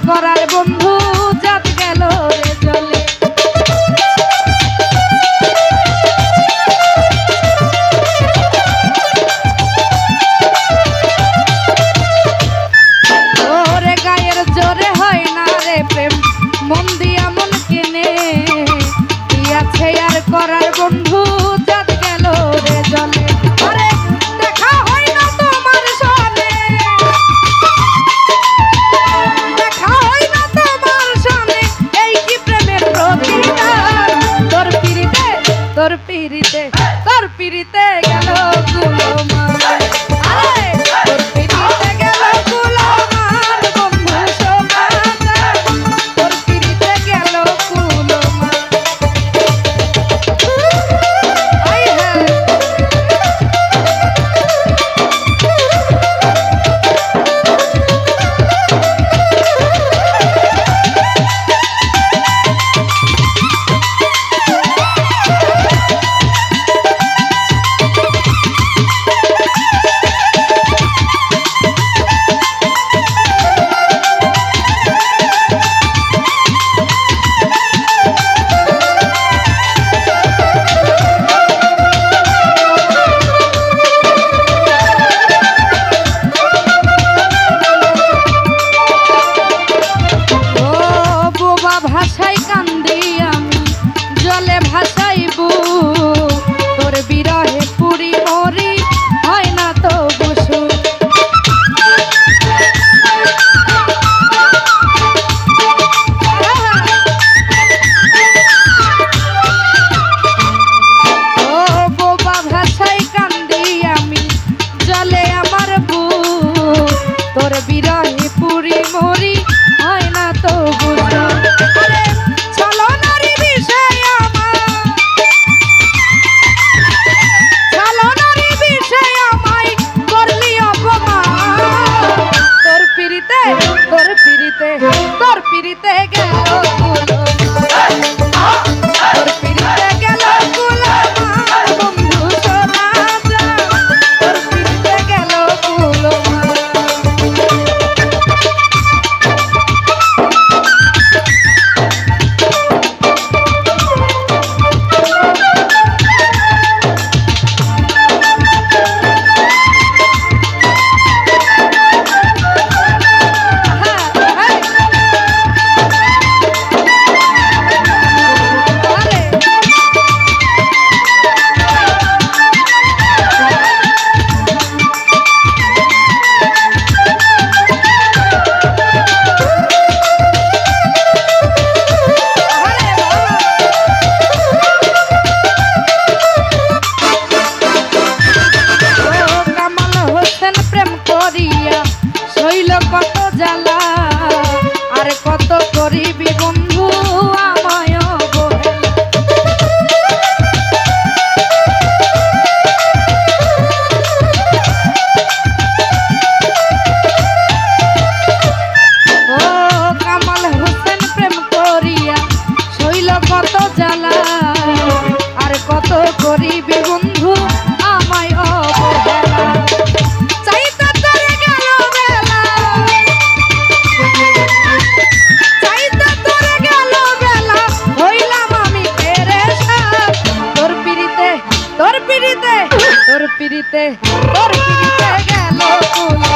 করার বন্ধু জাত গেল রে চলে। ওরে গায়ের জোরে হয় না রে প্রেম, মন দিয়া মন কিনে কি আছে আর করার বন্ধু জাত গেল রে চলে। তোর পিরিতে গেল কুলমান, তোর পিরিতে গেল কুলমান বন্ধু সোনা, তোর পিরিতে গেল কুলমান। ভাষায় কান্দি আমি জলে ভাসাইব, তোর বিরহে পুরি মরি হয় না তো বসু। ও বোবা ভাষায় কান্দি আমি জলে আমার বুক, তোর বিরহে পুরি মরি হয় না তো বসু। পিড়িতে তোর পিড়িতে গেল কুল